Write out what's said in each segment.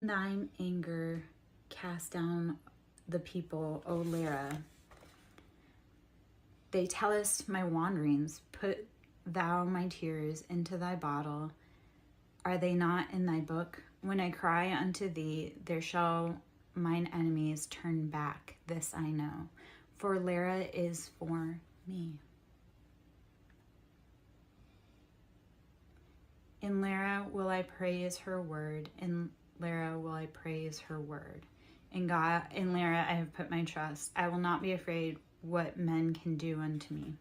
thine anger cast down the people, O Lara. They tell us my wanderings. Put thou my tears into thy bottle. Are they not in thy book? When I cry unto thee, there shall mine enemies turn back. This I know, for Lara is for me. In Lara will I praise her word. In Lara will I praise her word. In God, in Lara I have put my trust. I will not be afraid what men can do unto me.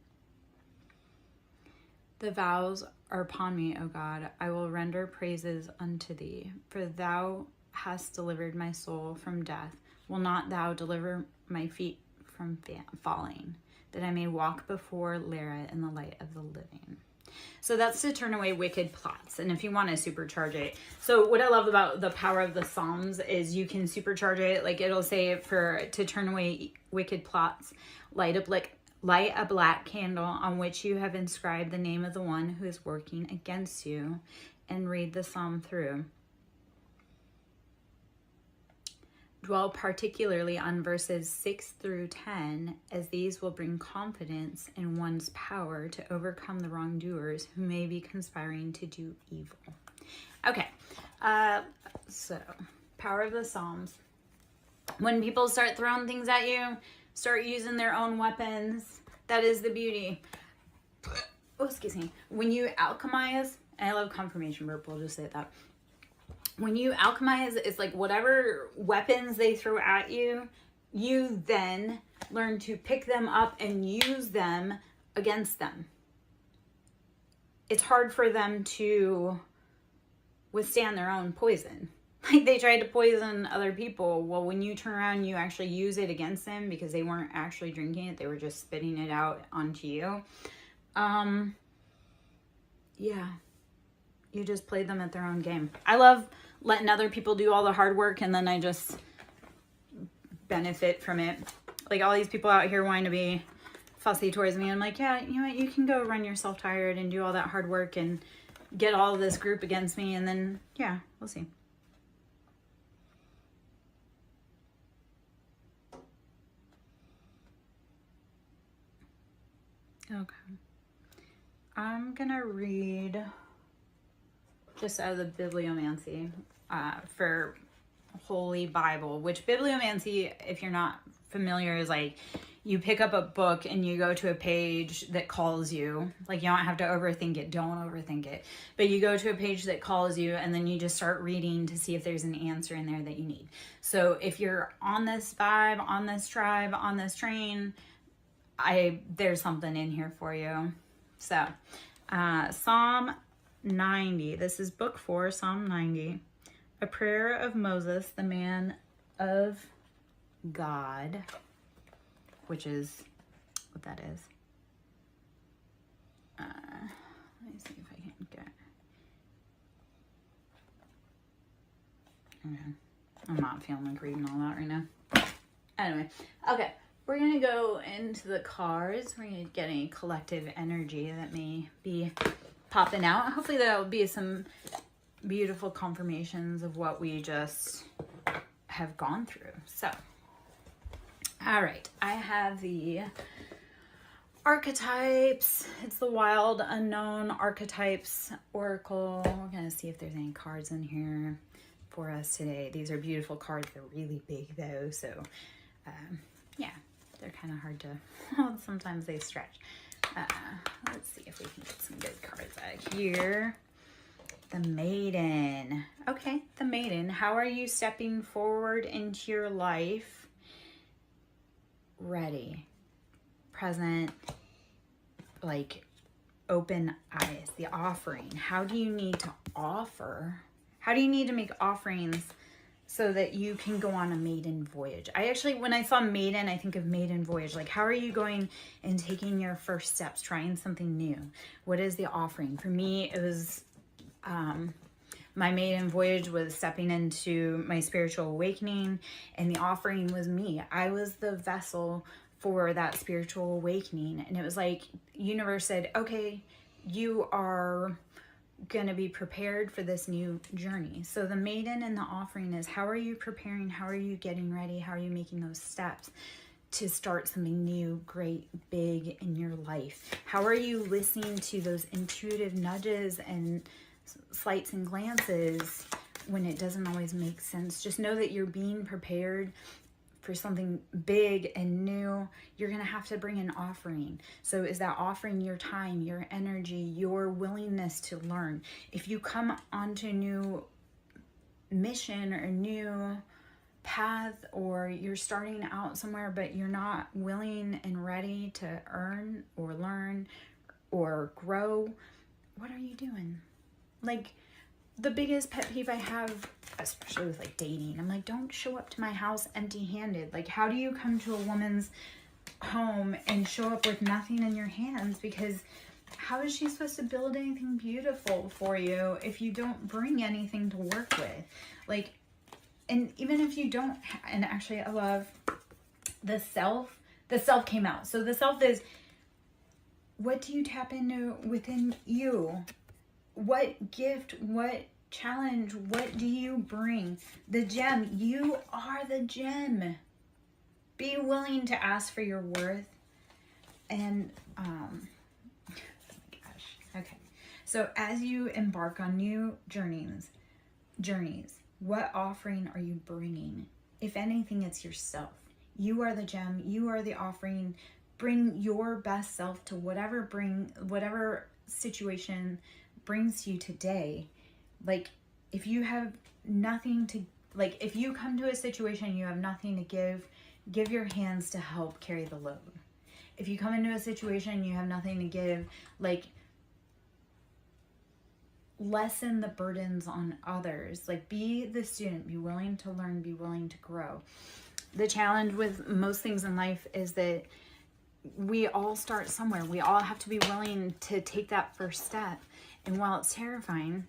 The vows are upon me, O God. I will render praises unto thee, for thou hast delivered my soul from death. Will not thou deliver my feet from falling, that I may walk before Lara in the light of the living? So that's to turn away wicked plots. And if you want to supercharge it. So what I love about the power of the Psalms is you can supercharge it. Like it'll say to turn away wicked plots, light a black candle on which you have inscribed the name of the one who is working against you, and read the psalm through. Dwell particularly on verses 6 through 10, as these will bring confidence in one's power to overcome the wrongdoers who may be conspiring to do evil. Okay, so power of the Psalms. When people start throwing things at you, start using their own weapons. That is the beauty. Oh, excuse me. When you alchemize, and I love confirmation burp, we'll just say that. When you alchemize, it's like whatever weapons they throw at you, you then learn to pick them up and use them against them. It's hard for them to withstand their own poison. Like they tried to poison other people. Well, when you turn around, you actually use it against them because they weren't actually drinking it. They were just spitting it out onto you. Yeah. You just played them at their own game. I love letting other people do all the hard work and then I just benefit from it. Like all these people out here wanting to be fussy towards me. I'm like, yeah, you know what? You can go run yourself tired and do all that hard work and get all of this group against me. And then, yeah, we'll see. Okay. I'm going to read just out of the bibliomancy for Holy Bible, which bibliomancy, if you're not familiar, is like you pick up a book and you go to a page that calls you. Like you don't have to overthink it. Don't overthink it. But you go to a page that calls you and then you just start reading to see if there's an answer in there that you need. So if you're on this vibe, on this tribe, on this train, there's something in here for you. So Psalm 90. This is book 4, Psalm 90. A prayer of Moses, the man of God, which is what that is. Let me see if I can get. Okay. I'm not feeling like reading all that right now. Anyway, okay. We're going to go into the cards. We're going to get a collective energy that may be popping out. Hopefully there'll be some beautiful confirmations of what we just have gone through. So, all right. I have the archetypes. It's the Wild Unknown Archetypes Oracle. We're going to see if there's any cards in here for us today. These are beautiful cards. They're really big though. So, yeah. They're kind of hard to, well, sometimes they stretch. Let's see if we can get some good cards out here. The Maiden. Okay, the Maiden. How are you stepping forward into your life? Ready. Present. Like, open eyes. The offering. How do you need to offer? How do you need to make offerings so that you can go on a maiden voyage? I actually, when I saw maiden, I think of maiden voyage. Like, how are you going and taking your first steps, trying something new? What is the offering? For me, it was, my maiden voyage was stepping into my spiritual awakening, and the offering was me. I was the vessel for that spiritual awakening. And it was like, universe said, okay, you are going to be prepared for this new journey. So the maiden and the offering is, how are you preparing? How are you getting ready? How are you making those steps to start something new, great, big in your life? How are you listening to those intuitive nudges and slights and glances when it doesn't always make sense? Just know that you're being prepared for something big and new. You're going to have to bring an offering. So is that offering your time, your energy, your willingness to learn? If you come onto a new mission or a new path, or you're starting out somewhere but you're not willing and ready to earn or learn or grow, what are you doing? Like, the biggest pet peeve I have, especially with like dating, I'm like, don't show up to my house empty-handed. Like, how do you come to a woman's home and show up with nothing in your hands? Because how is she supposed to build anything beautiful for you if you don't bring anything to work with? Like, and even if you don't, and actually I love the self came out. So the self is, what do you tap into within you? What gift, what challenge, what do you bring? The gem, you are the gem. Be willing to ask for your worth. And, oh my gosh, okay. So as you embark on new journeys, what offering are you bringing? If anything, it's yourself. You are the gem, you are the offering. Bring your best self to whatever situation brings you today. Like, if you have nothing to, like, if you come to a situation you have nothing to give your hands to help carry the load. If you come into a situation you have nothing to give, like, lessen the burdens on others. Like, be the student, be willing to learn, be willing to grow. The challenge with most things in life is that we all start somewhere. We all have to be willing to take that first step. And while it's terrifying,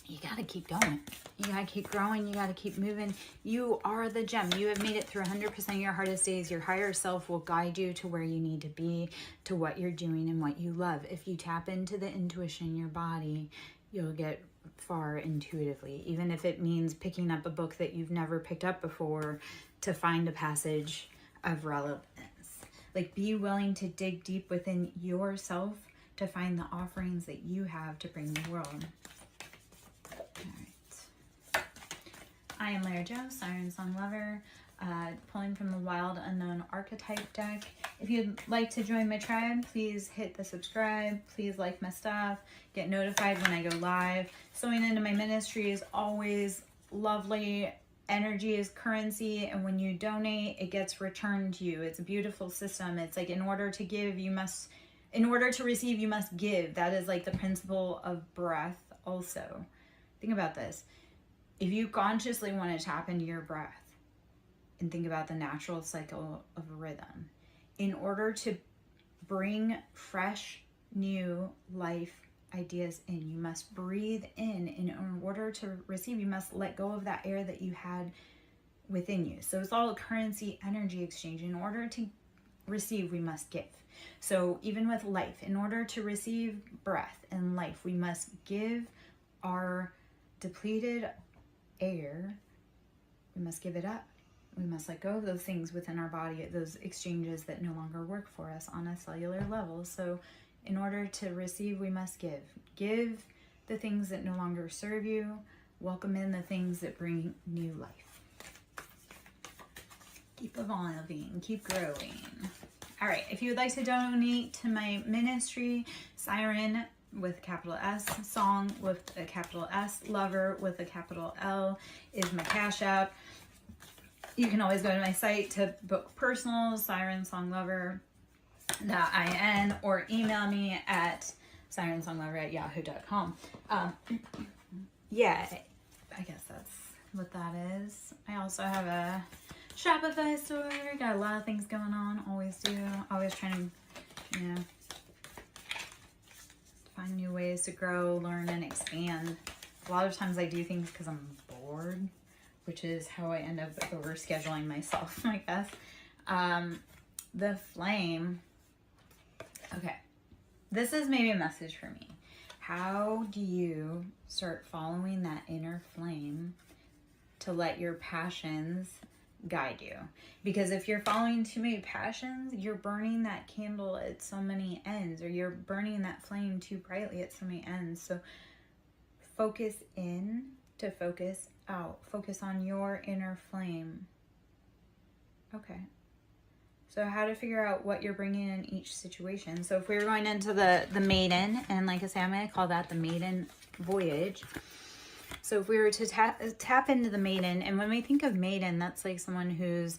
you got to keep going. You got to keep growing. You got to keep moving. You are the gem. You have made it through 100% of your hardest days. Your higher self will guide you to where you need to be, to what you're doing and what you love. If you tap into the intuition in your body, you'll get far intuitively, even if it means picking up a book that you've never picked up before to find a passage of relevance. Like, be willing to dig deep within yourself to find the offerings that you have to bring the world. All right. I am Lara Joe, SirenSong Lover, pulling from the Wild Unknown Archetype deck. If you'd like to join my tribe, please hit the subscribe. Please like my stuff. Get notified when I go live. Sewing into my ministry is always lovely. Energy is currency, and when you donate, it gets returned to you. It's a beautiful system. It's like, in order to receive, you must give. That is like the principle of breath also. Think about this. If you consciously want to tap into your breath and think about the natural cycle of rhythm, in order to bring fresh, new life ideas in, you must breathe in. And in order to receive, you must let go of that air that you had within you. So it's all a currency energy exchange. In order to receive, we must give. So even with life, in order to receive breath and life, we must give our depleted air. We must give it up. We must let go of those things within our body, those exchanges that no longer work for us on a cellular level. So in order to receive, we must give. Give the things that no longer serve you. Welcome in the things that bring new life. Keep evolving, keep growing. All right, if you would like to donate to my ministry, Siren with a capital S, Song with a capital S, Lover with a capital L is my Cash App. You can always go to my site to book personal, SirenSongLover.in, or email me at SirenSongLover@yahoo.com. Yeah, I guess that's what that is. I also have a Shopify store. Got a lot of things going on. Always do. Always trying to, find new ways to grow, learn, and expand. A lot of times I do things because I'm bored, which is how I end up overscheduling myself, I guess. The flame. Okay. This is maybe a message for me. How do you start following that inner flame to let your passions guide you? Because if you're following too many passions, you're burning that candle at so many ends, or you're burning that flame too brightly at so many ends. So focus in to focus out. Focus on your inner flame. Okay. So how to figure out what you're bringing in each situation. So if we were going into the maiden, and like I say, I'm going to call that the maiden voyage. So if we were to tap into the maiden, and when we think of maiden, that's like someone who's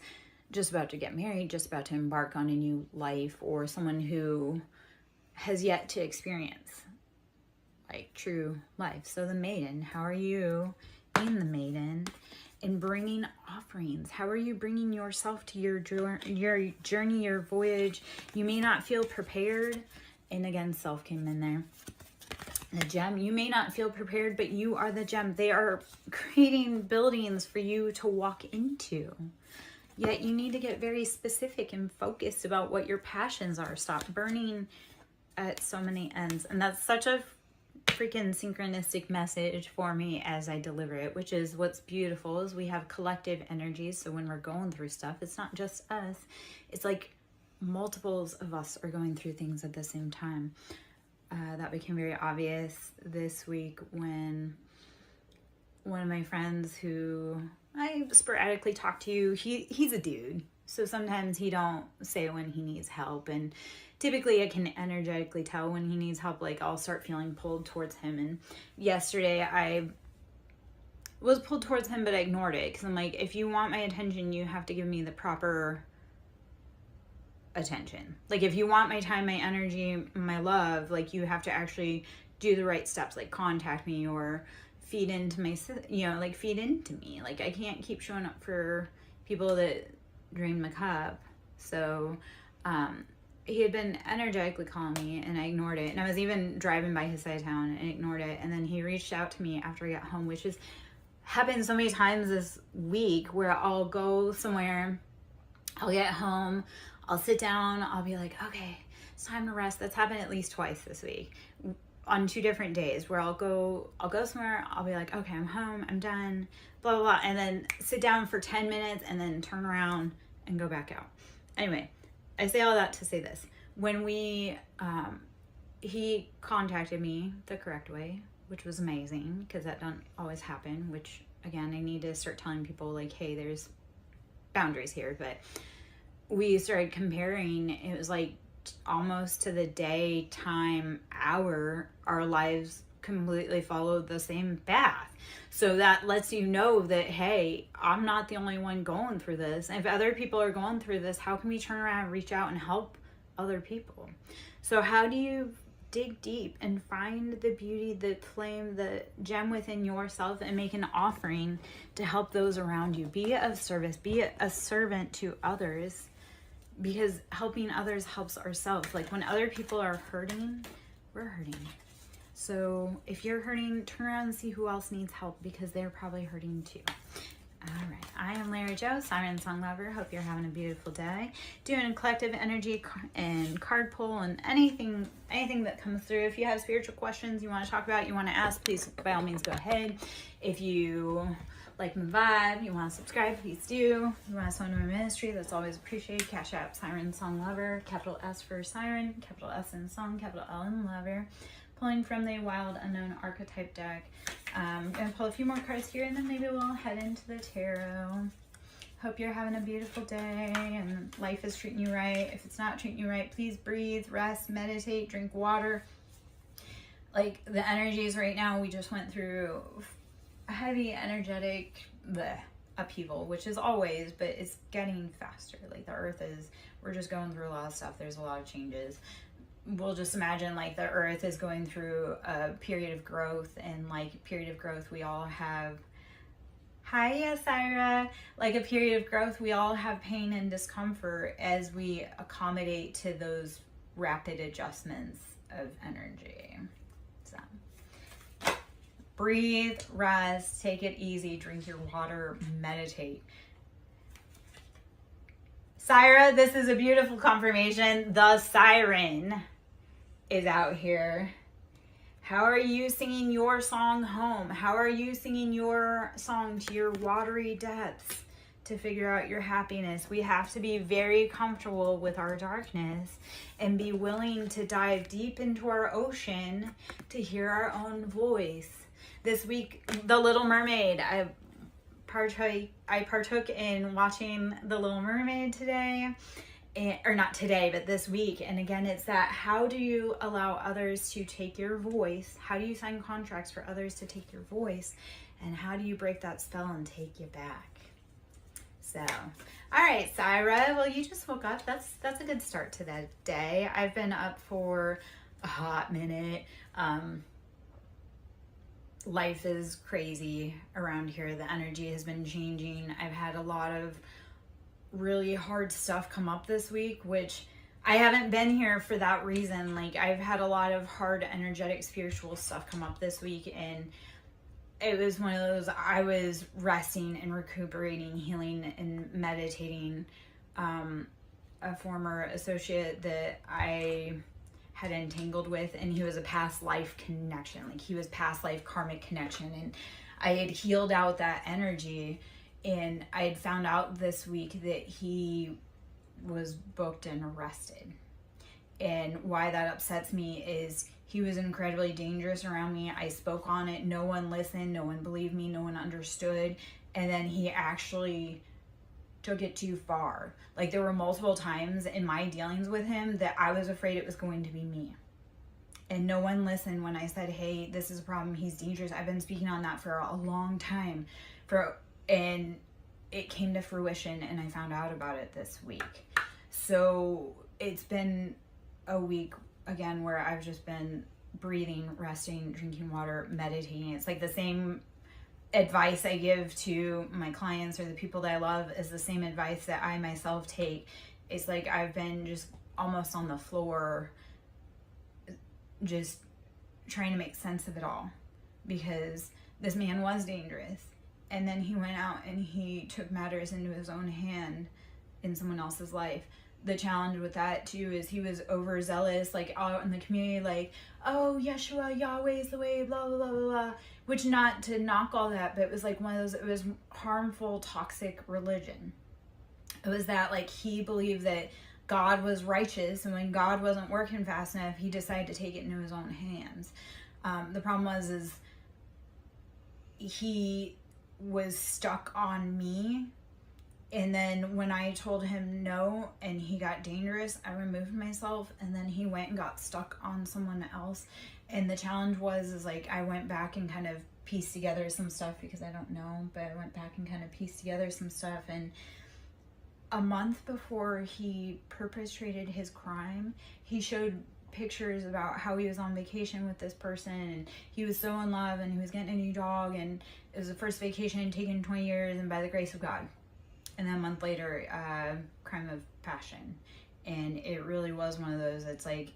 just about to get married, just about to embark on a new life, or someone who has yet to experience like true life. So the maiden, how are you being the maiden and bringing offerings? How are you bringing yourself to your journey, your voyage? You may not feel prepared. And again, self came in there. The gem, you may not feel prepared, but you are the gem. They are creating buildings for you to walk into. Yet you need to get very specific and focused about what your passions are. Stop burning at so many ends. And that's such a freaking synchronistic message for me as I deliver it, which is what's beautiful is we have collective energies. So when we're going through stuff, it's not just us. It's like multiples of us are going through things at the same time. That became very obvious this week when one of my friends who I sporadically talk to, he's a dude. So sometimes he don't say when he needs help. And typically I can energetically tell when he needs help. Like I'll start feeling pulled towards him. And yesterday I was pulled towards him, but I ignored it. Because I'm like, if you want my attention, you have to give me the proper attention. Like if you want my time, my energy, my love, like you have to actually do the right steps, like contact me or feed into my, like feed into me. Like I can't keep showing up for people that drain my cup. So he had been energetically calling me and I ignored it. And I was even driving by his side of town and ignored it. And then he reached out to me after I got home, which has happened so many times this week where I'll go somewhere, I'll get home, I'll sit down, I'll be like, okay, it's time to rest. That's happened at least twice this week on 2 different days where I'll go somewhere, I'll be like, okay, I'm home, I'm done, blah, blah, blah. And then sit down for 10 minutes and then turn around and go back out. Anyway, I say all that to say this. When he contacted me the correct way, which was amazing because that don't always happen, which again, I need to start telling people like, hey, there's boundaries here. But we started comparing, it was like almost to the day, time, hour, our lives completely followed the same path. So that lets you know that, hey, I'm not the only one going through this. And if other people are going through this, how can we turn around and reach out and help other people? So how do you dig deep and find the beauty, the flame, the gem within yourself and make an offering to help those around you? Be of service, be a servant to others, because helping others helps ourselves. Like when other people are hurting, we're hurting. So if you're hurting, turn around and see who else needs help because they're probably hurting too. All right, I am Larry Joe, SirenSong lover. Hope you're having a beautiful day. Doing a collective energy and card pull and anything that comes through. If you have spiritual questions you want to talk about, you want to ask, please by all means go ahead. If you like my vibe, you want to subscribe, please do. You want to support my ministry, that's always appreciated. Cash App, SirenSong lover, capital S for Siren, capital S in Song, capital L in Lover. Pulling from the Wild Unknown Archetype deck. I'm going to pull a few more cards here and then maybe we'll head into the tarot. Hope you're having a beautiful day and life is treating you right. If it's not treating you right, please breathe, rest, meditate, drink water. Like the energies right now, we just went through a heavy energetic upheaval, which is always, but it's getting faster. Like the earth is, we're just going through a lot of stuff. There's a lot of changes. We'll just imagine like the earth is going through a period of growth, and like period of growth we all have, hi Syra, like a period of growth we all have pain and discomfort as we accommodate to those rapid adjustments of energy. So breathe, rest, take it easy, drink your water, meditate. Syra, this is a beautiful confirmation. The siren is out here. How are you singing your song home? How are you singing your song to your watery depths to figure out your happiness? We have to be very comfortable with our darkness and be willing to dive deep into our ocean to hear our own voice. This week, The Little Mermaid. I partook in watching The Little Mermaid today. Or not today, but this week. And again, it's that, how do you allow others to take your voice? How do you sign contracts for others to take your voice? And how do you break that spell and take you back? So, all right, Syra, well, you just woke up. That's a good start to that day. I've been up for a hot minute. Life is crazy around here. The energy has been changing. I've had a lot of really hard stuff come up this week, which I haven't been here for that reason. Like, I've had a lot of hard, energetic, spiritual stuff come up this week, and it was one of those, I was resting and recuperating, healing and meditating. A former associate that I had entangled with, and he was a past life connection. Like, he was past life karmic connection, and I had healed out that energy. And I had found out this week that he was booked and arrested. And why that upsets me is he was incredibly dangerous around me. I spoke on it. No one listened. No one believed me. No one understood. And then he actually took it too far. Like, there were multiple times in my dealings with him that I was afraid it was going to be me. And no one listened when I said, hey, this is a problem. He's dangerous. I've been speaking on that for a long time. And it came to fruition, and I found out about it this week. So it's been a week, again, where I've just been breathing, resting, drinking water, meditating. It's like the same advice I give to my clients or the people that I love is the same advice that I myself take. It's like I've been just almost on the floor, just trying to make sense of it all, because this man was dangerous. And then he went out and he took matters into his own hand in someone else's life. The challenge with that too is he was overzealous, like out in the community, like, oh, Yeshua, Yahweh is the way, blah, blah, blah, blah, blah. Which, not to knock all that, but it was like one of those, it was harmful, toxic religion. It was that, like, he believed that God was righteous, and when God wasn't working fast enough, he decided to take it into his own hands. The problem is he was stuck on me, and then when I told him no and he got dangerous, I removed myself, and then he went and got stuck on someone else. And the challenge is like, I went back and kind of pieced together some stuff, because I don't know, but I went back and kind of pieced together some stuff. And a month before he perpetrated his crime, he showed pictures about how he was on vacation with this person, and he was so in love, and he was getting a new dog, and it was the first vacation taken in 20 years, and by the grace of God. And then a month later, crime of passion. And it really was one of those, it's like,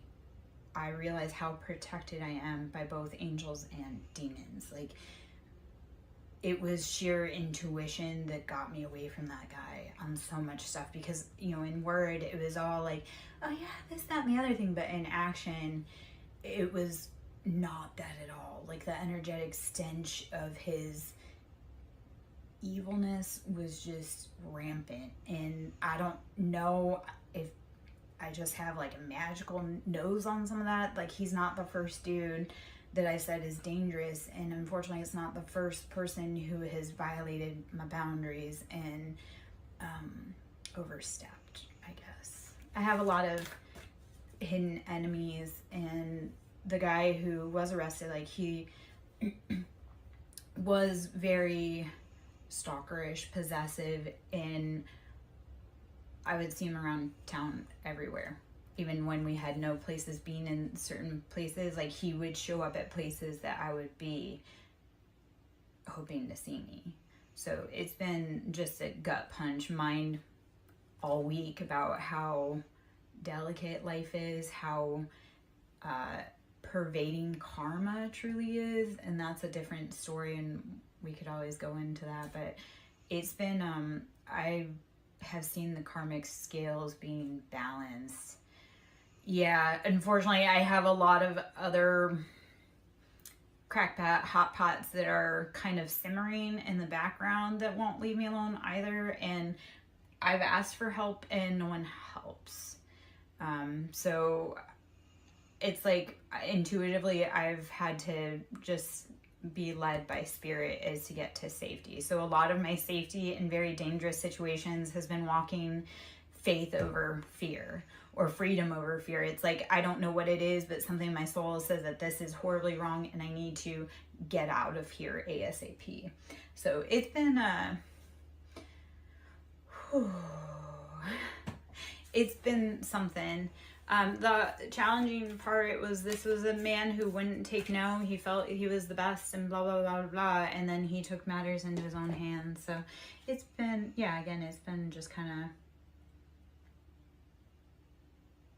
I realize how protected I am by both angels and demons. Like, it was sheer intuition that got me away from that guy on so much stuff, because, you know, in word, it was all like, oh yeah, this, that, and the other thing. But in action, it was not that at all. Like, the energetic stench of his evilness was just rampant. And I don't know if I just have like a magical nose on some of that. Like, he's not the first dude that I said is dangerous, and unfortunately it's not the first person who has violated my boundaries and overstepped, I guess. I have a lot of hidden enemies, and the guy who was arrested, like, he was very stalkerish, possessive, and I would see him around town everywhere. Even when we had no places being in certain places, like, he would show up at places that I would be hoping to see me. So it's been just a gut punch mind all week about how delicate life is, how pervading karma truly is. And that's a different story, and we could always go into that. But it's been, I have seen the karmic scales being balanced. Yeah, unfortunately, I have a lot of other hot pots that are kind of simmering in the background that won't leave me alone either. And I've asked for help and no one helps. So it's like intuitively I've had to just be led by spirit as to get to safety. So a lot of my safety in very dangerous situations has been walking faith over fear, or freedom over fear. It's like, I don't know what it is, but something in my soul says that this is horribly wrong and I need to get out of here ASAP. So it's been it's been something. The challenging part was, this was a man who wouldn't take no. He felt he was the best and blah, blah, blah, blah. And then he took matters into his own hands. So it's been, yeah, again, it's been just kind of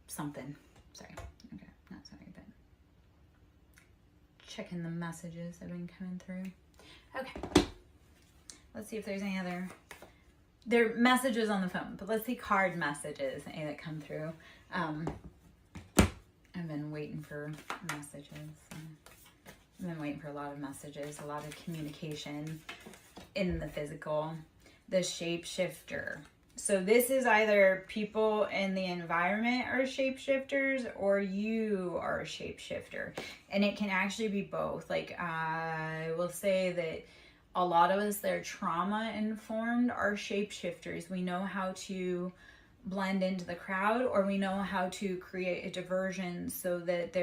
something. Sorry. Okay, not sorry, but checking the messages that have been coming through. Okay. Let's see if there's any other. There are messages on the phone, but let's see card messages that come through. I've been waiting for messages. I've been waiting for a lot of messages, a lot of communication in the physical. The shapeshifter. So this is either people in the environment are shapeshifters, or you are a shapeshifter. And it can actually be both. Like, I will say that a lot of us that are trauma informed are shapeshifters. We know how to blend into the crowd, or we know how to create a diversion so that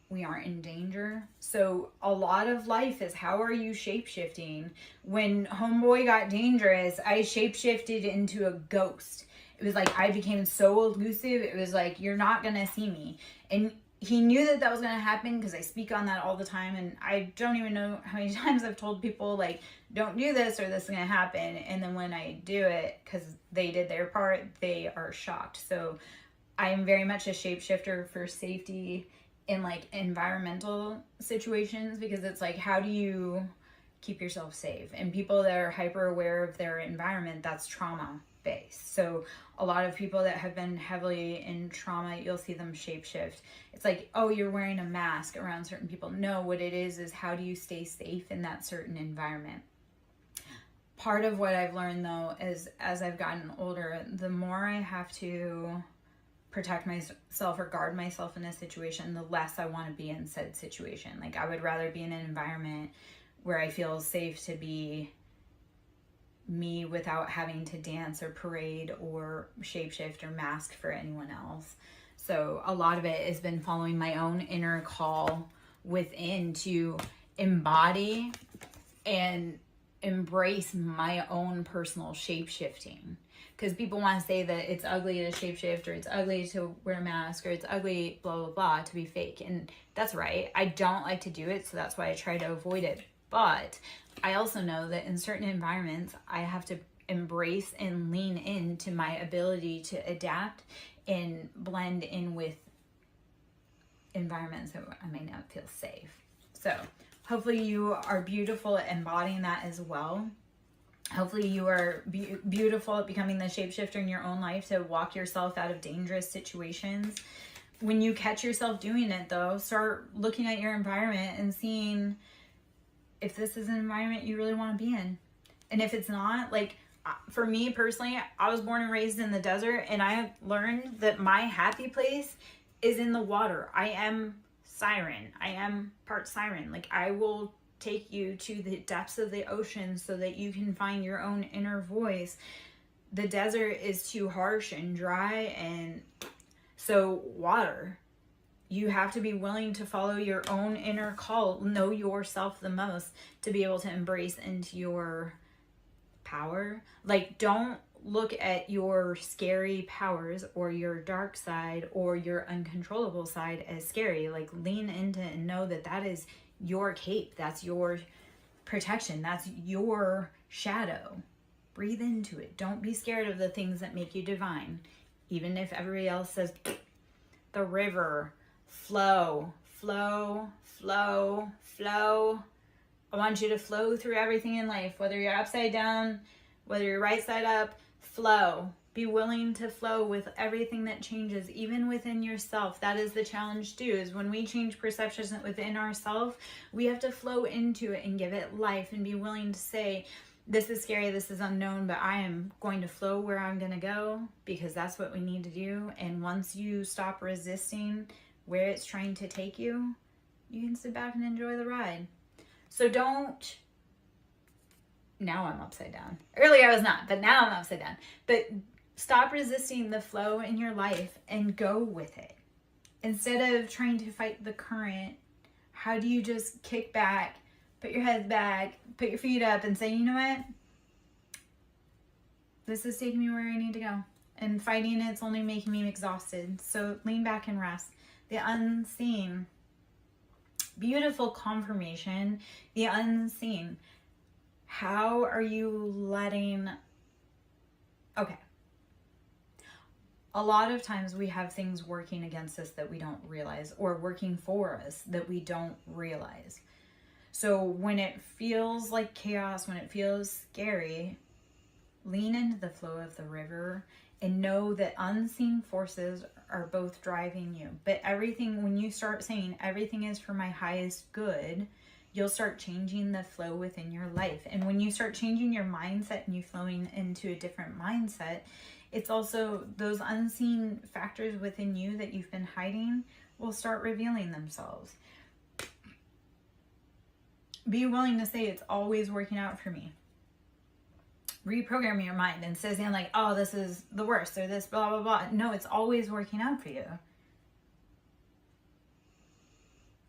we aren't in danger. So a lot of life is, how are you shapeshifting? When homeboy got dangerous, I shapeshifted into a ghost. It was like, I became so elusive. It was like, you're not gonna see me. And he knew that that was going to happen, because I speak on that all the time, and I don't even know how many times I've told people, like, don't do this or this is going to happen. And then when I do it, because they did their part, they are shocked. So I am very much a shapeshifter for safety in like environmental situations, because it's like, how do you keep yourself safe? And people that are hyper aware of their environment, that's trauma based. So a lot of people that have been heavily in trauma, you'll see them shapeshift. It's like, oh, you're wearing a mask around certain people. No, what it is how do you stay safe in that certain environment? Part of what I've learned though is, as I've gotten older, the more I have to protect myself or guard myself in a situation, the less I want to be in said situation. Like, I would rather be in an environment where I feel safe to be me without having to dance or parade or shapeshift or mask for anyone else. So a lot of it has been following my own inner call within to embody and embrace my own personal shapeshifting. Because people want to say that it's ugly to shapeshift, or it's ugly to wear a mask, or it's ugly blah blah blah to be fake. And that's right, I don't like to do it, so that's why I try to avoid it. But I also know that in certain environments, I have to embrace and lean into my ability to adapt and blend in with environments that I may not feel safe. So hopefully you are beautiful at embodying that as well. Hopefully you are beautiful at becoming the shapeshifter in your own life to walk yourself out of dangerous situations. When you catch yourself doing it though, start looking at your environment and seeing if this is an environment you really want to be in. And if it's not, like, for me personally, I was born and raised in the desert, and I have learned that my happy place is in the water. I am siren. I am part siren. Like, I will take you to the depths of the ocean so that you can find your own inner voice. The desert is too harsh and dry, and so water. You have to be willing to follow your own inner call, know yourself the most to be able to embrace into your power. Like, don't look at your scary powers or your dark side or your uncontrollable side as scary. Like, lean into it and know that that is your cape. That's your protection. That's your shadow. Breathe into it. Don't be scared of the things that make you divine. Even if everybody else says, the river, flow, flow, flow, flow. I want you to flow through everything in life, whether you're upside down, whether you're right side up, flow. Be willing to flow with everything that changes, even within yourself. That is the challenge too, is when we change perceptions within ourselves, we have to flow into it and give it life and be willing to say, this is scary, this is unknown, but I am going to flow where I'm going to go, because that's what we need to do. And once you stop resisting where it's trying to take you, you can sit back and enjoy the ride. So don't, now I'm upside down. Earlier I was not, but now I'm upside down. But stop resisting the flow in your life and go with it. Instead of trying to fight the current, how do you just kick back, put your head back, put your feet up and say, you know what? This is taking me where I need to go. And fighting it's only making me exhausted. So lean back and rest. The unseen. Beautiful confirmation. The unseen. How are you letting... Okay. A lot of times we have things working against us that we don't realize, or working for us that we don't realize. So when it feels like chaos, when it feels scary, lean into the flow of the river and know that unseen forces are both driving you. But everything, when you start saying everything is for my highest good, you'll start changing the flow within your life. And when you start changing your mindset and you flowing into a different mindset, it's also those unseen factors within you that you've been hiding will start revealing themselves. Be willing to say it's always working out for me. Reprogram your mind instead of saying like, oh, this is the worst or this blah, blah, blah. No, it's always working out for you.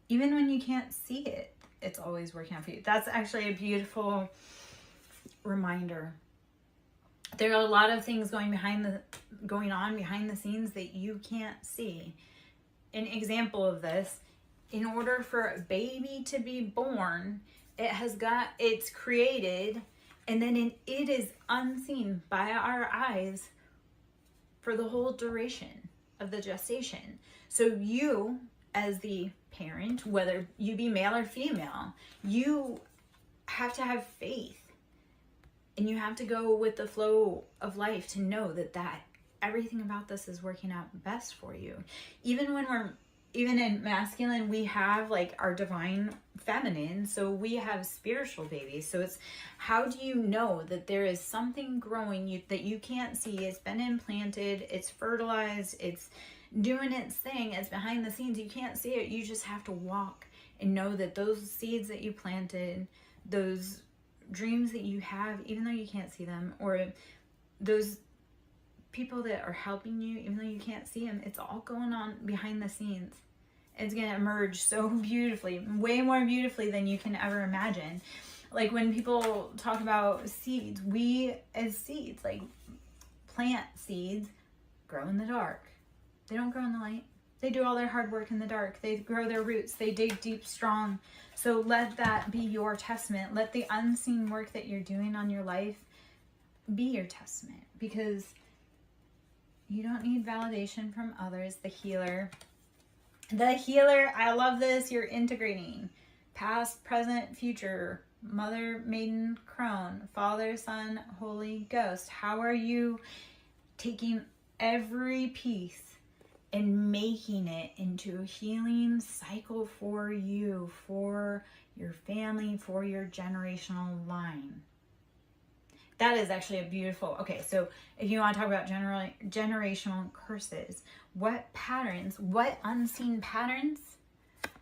Even when you can't see it, it's always working out for you. That's actually a beautiful reminder. There are a lot of things going on behind the scenes that you can't see. An example of this, in order for a baby to be born, it's created, and then it is unseen by our eyes for the whole duration of the gestation. So you, as the parent, whether you be male or female, you have to have faith. And you have to go with the flow of life to know that everything about this is working out best for you. Even in masculine, we have like our divine feminine, so we have spiritual babies. So it's, how do you know that there is something growing that you can't see? It's been implanted, it's fertilized, it's doing its thing, it's behind the scenes. You can't see it. You just have to walk and know that those seeds that you planted, those dreams that you have, even though you can't see them, or those people that are helping you, even though you can't see them, it's all going on behind the scenes. It's going to emerge so beautifully, way more beautifully than you can ever imagine. Like when people talk about seeds, we as seeds, like plant seeds, grow in the dark. They don't grow in the light. They do all their hard work in the dark. They grow their roots. They dig deep, strong. So let that be your testament. Let the unseen work that you're doing on your life be your testament, because you don't need validation from others. The healer, I love this. You're integrating past, present, future, mother, maiden, crone, Father, Son, Holy Ghost. How are you taking every piece and making it into a healing cycle for you, for your family, for your generational line? That is actually a beautiful... Okay, so if you want to talk about generational curses, what patterns, what unseen patterns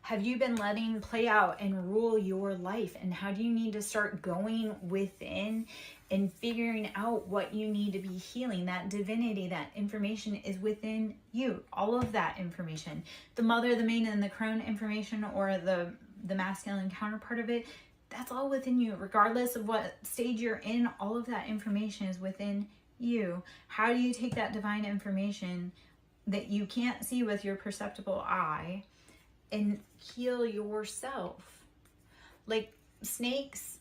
have you been letting play out and rule your life? And how do you need to start going within and figuring out what you need to be healing? That divinity, that information is within you. All of that information. The mother, the maiden, and the crone information, or the masculine counterpart of it, that's all within you. Regardless of what stage you're in, all of that information is within you. How do you take that divine information that you can't see with your perceptible eye and heal yourself? Like snakes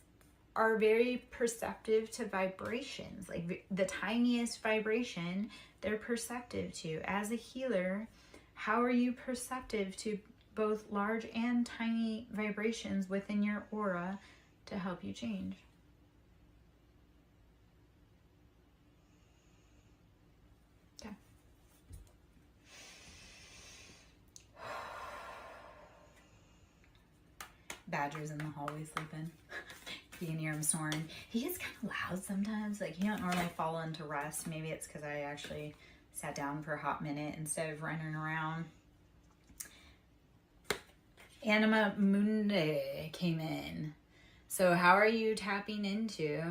are very perceptive to vibrations. Like the tiniest vibration, they're perceptive to. As a healer, how are you perceptive to both large and tiny vibrations within your aura to help you change? Badger's in the hallway sleeping. You can hear him snoring. He gets kind of loud sometimes. Like, he don't normally fall into rest. Maybe it's because I actually sat down for a hot minute instead of running around. Anima Mundi came in. So how are you tapping into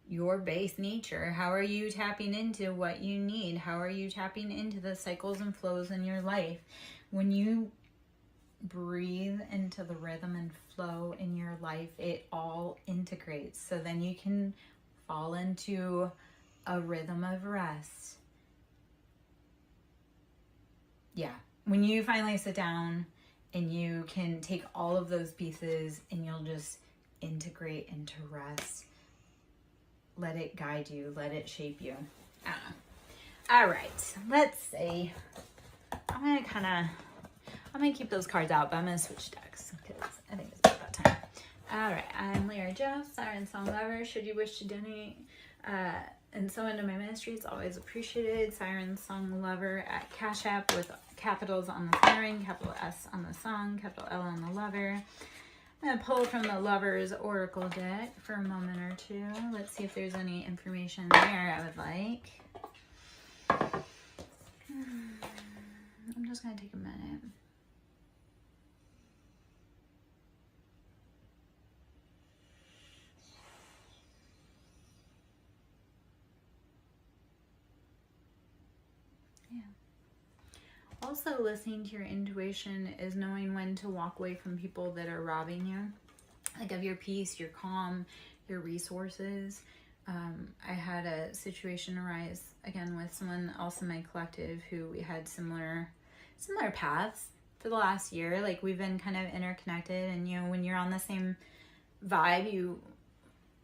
your base nature? How are you tapping into what you need? How are you tapping into the cycles and flows in your life? When you breathe into the rhythm and flow in your life, it all integrates. So then you can fall into a rhythm of rest. Yeah. When you finally sit down and you can take all of those pieces and you'll just integrate into rest. Let it guide you. Let it shape you. I don't know. All right. Let's see. I'm going to keep those cards out, but I'm going to switch decks because I think it's about that time. All right. I'm Lyra Joe, SirenSong lover. Should you wish to donate and so into my ministry, it's always appreciated. SirenSong lover at Cash App with capitals on the siren, capital S on the song, capital L on the lover. I'm going to pull from the Lover's Oracle deck for a moment or two. Let's see if there's any information there I would like. I'm just going to take a minute. Yeah. Also, listening to your intuition is knowing when to walk away from people that are robbing you, like of your peace, your calm, your resources. I had a situation arise again with someone else in my collective who we had similar paths for the last year. Like, we've been kind of interconnected, and you know, when you're on the same vibe,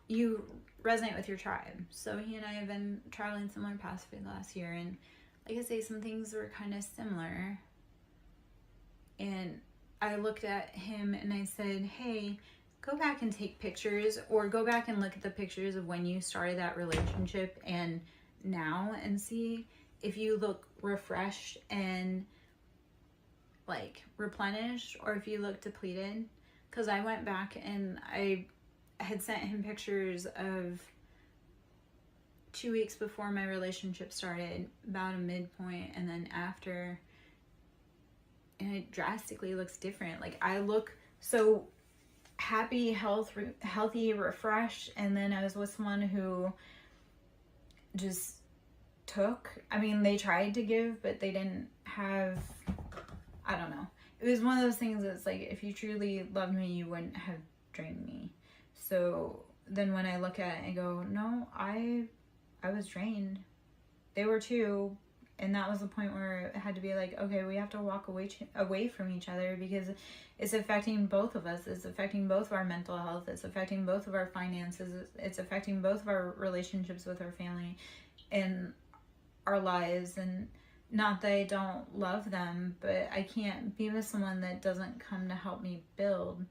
you resonate with your tribe. So he and I have been traveling similar paths for the last year, and like I say, some things were kind of similar. And I looked at him and I said, hey, go back and take pictures, or go back and look at the pictures of when you started that relationship and now, and see if you look refreshed and like replenished, or if you look depleted. Because I went back and I had sent him pictures of 2 weeks before my relationship started, about a midpoint, and then after, and it drastically looks different. Like, I look so happy, healthy, refreshed, and then I was with someone who just took. I mean, they tried to give, but they didn't have, I don't know. It was one of those things that's like, if you truly loved me, you wouldn't have drained me. So then when I look at it and go, no, I was drained. They were too. And that was the point where it had to be like, okay, we have to walk away from each other, because it's affecting both of us. It's affecting both of our mental health. It's affecting both of our finances. It's affecting both of our relationships with our family and our lives. And not that I don't love them, but I can't be with someone that doesn't come to help me build,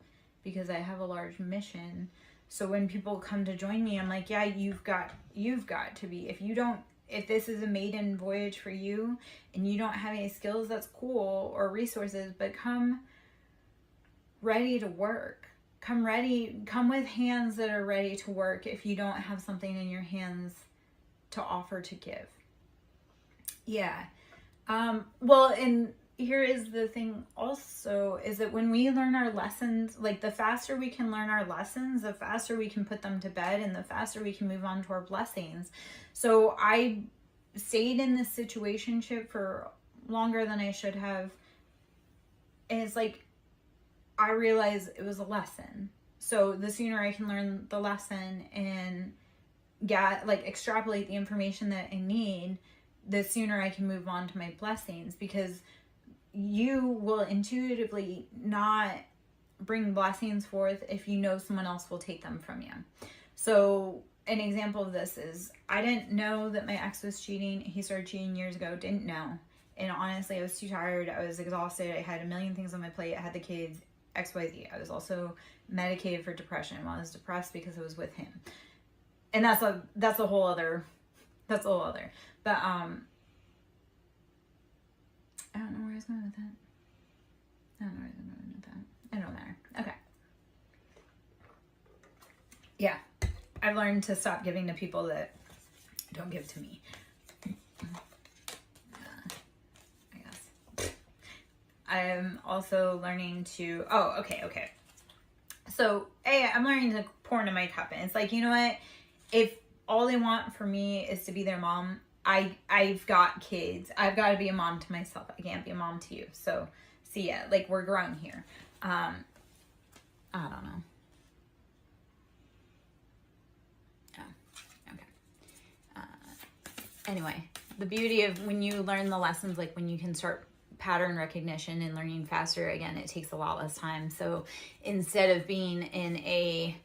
because I have a large mission. So when people come to join me, I'm like, yeah, you've got to be. If this is a maiden voyage for you and you don't have any skills, that's cool, or resources, but come ready to work. Come with hands that are ready to work if you don't have something in your hands to offer to give. Yeah. Well, and here is the thing also, is that when we learn our lessons, like, the faster we can learn our lessons, the faster we can put them to bed, and the faster we can move on to our blessings. So I stayed in this situationship for longer than I should have. And it's like, I realized it was a lesson. So the sooner I can learn the lesson and extrapolate the information that I need, the sooner I can move on to my blessings, because you will intuitively not bring blessings forth if you know someone else will take them from you. So an example of this is, I didn't know that my ex was cheating. He started cheating years ago. Didn't know. And honestly, I was too tired. I was exhausted. I had a million things on my plate. I had the kids, XYZ. I was also medicated for depression. Well, I was depressed because I was with him. And that's a whole other. But I don't know where I was going with that. It don't matter. Okay. I've learned to stop giving to people that don't give to me. I guess. I'm also learning to, okay. So, I'm learning to pour into my cup. And it's like, you know what? If all they want for me is to be their mom, I've got kids. I've got to be a mom to myself. I can't be a mom to you. So, see ya. Like, we're grown here. I don't know. Oh, okay. Anyway, the beauty of when you learn the lessons, like when you can start pattern recognition and learning faster, again, it takes a lot less time. So instead of being in a,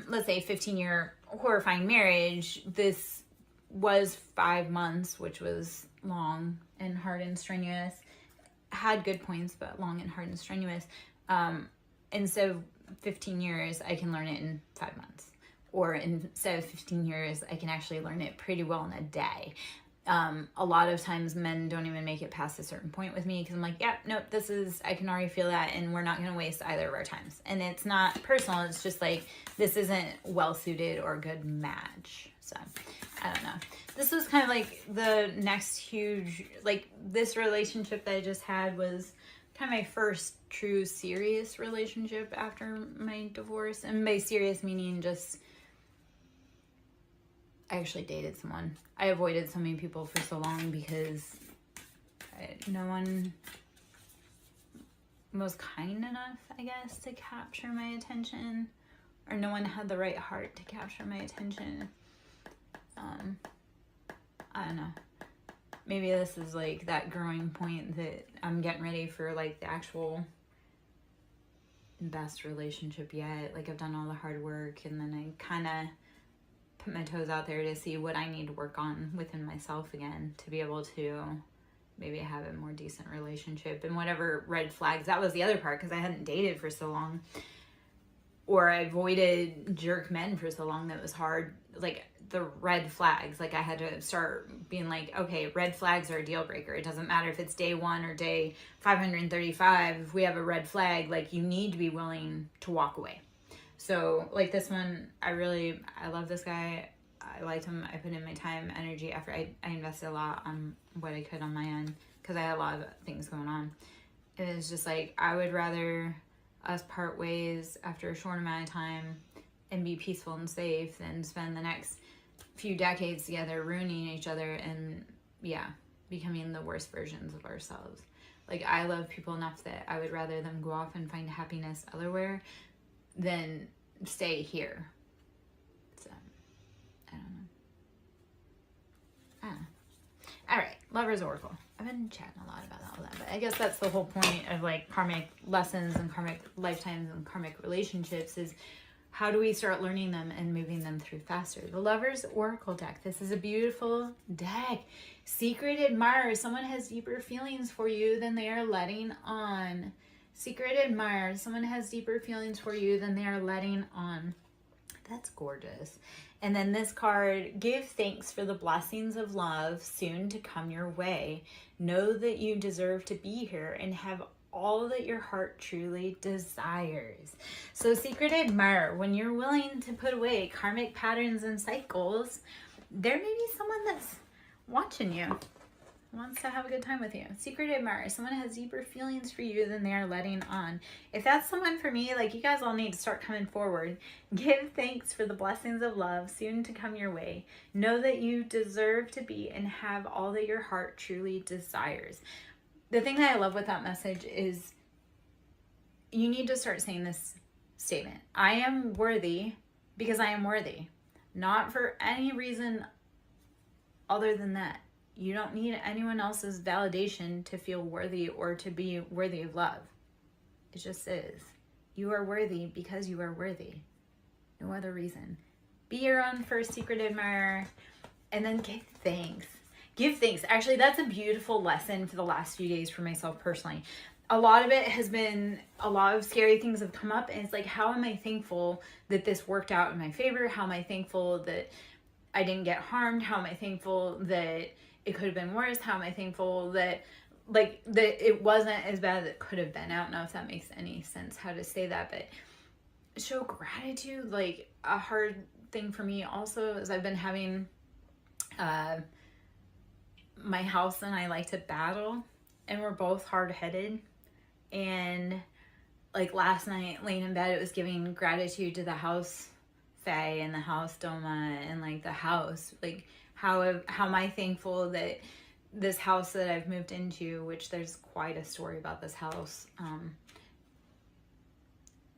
let's say 15-year horrifying marriage, this was 5 months, which was long and hard and strenuous. Had good points, but long and hard and strenuous. Instead of 15 years, I can learn it in 5 months. Or instead of 15 years, I can actually learn it pretty well in a day. A lot of times men don't even make it past a certain point with me because I'm like, yeah, nope, I can already feel that, and we're not going to waste either of our times. And it's not personal. It's just like, this isn't well suited or a good match. So I don't know. This was kind of like the next huge, like this relationship that I just had was kind of my first true serious relationship after my divorce. And by serious meaning just, I actually dated someone. I avoided so many people for so long because no one was kind enough, I guess, to capture my attention. Or no one had the right heart to capture my attention. I don't know. Maybe this is like that growing point that I'm getting ready for, like the actual best relationship yet. Like I've done all the hard work, and then I kind of put my toes out there to see what I need to work on within myself again to be able to maybe have a more decent relationship. And whatever red flags, that was the other part, because I hadn't dated for so long, or I avoided jerk men for so long that it was hard. Like the red flags, like I had to start being like, okay, red flags are a deal breaker. It doesn't matter if it's day 1 or day 535. If we have a red flag, like you need to be willing to walk away. So like this one, I love this guy. I liked him. I put in my time, energy, effort. I invested a lot on what I could on my end because I had a lot of things going on. It was just like, I would rather us part ways after a short amount of time and be peaceful and safe than spend the next few decades together ruining each other and becoming the worst versions of ourselves. Like I love people enough that I would rather them go off and find happiness elsewhere than stay here. So I don't know. All right, Lover's Oracle. I've been chatting a lot about all that, but I guess that's the whole point of like karmic lessons and karmic lifetimes and karmic relationships is how do we start learning them and moving them through faster? The Lover's Oracle deck. This is a beautiful deck. Secret admirer. Someone has deeper feelings for you than they are letting on. Secret admirer. Someone has deeper feelings for you than they are letting on. That's gorgeous. And then this card, give thanks for the blessings of love soon to come your way. Know that you deserve to be here and have all that your heart truly desires. So secret admirer, when you're willing to put away karmic patterns and cycles, there may be someone that's watching you, wants to have a good time with you. Secret admirer, someone has deeper feelings for you than they are letting on. If that's someone for me, like you guys all need to start coming forward. Give thanks for the blessings of love soon to come your way. Know that you deserve to be and have all that your heart truly desires. The thing that I love with that message is you need to start saying this statement. I am worthy because I am worthy. Not for any reason other than that. You don't need anyone else's validation to feel worthy or to be worthy of love. It just is. You are worthy because you are worthy. No other reason. Be your own first secret admirer and then give thanks. Give thanks. Actually, that's a beautiful lesson for the last few days for myself personally. A lot of it has been, a lot of scary things have come up, and it's like, how am I thankful that this worked out in my favor? How am I thankful that I didn't get harmed? How am I thankful that it could have been worse? How am I thankful that that it wasn't as bad as it could have been? I don't know if that makes any sense how to say that, but show gratitude. Like a hard thing for me also is I've been having my house and I like to battle, and we're both hard-headed. And like last night laying in bed, it was giving gratitude to the house Faye and the house Doma and like the house, like how am I thankful that this house that I've moved into, which there's quite a story about this house,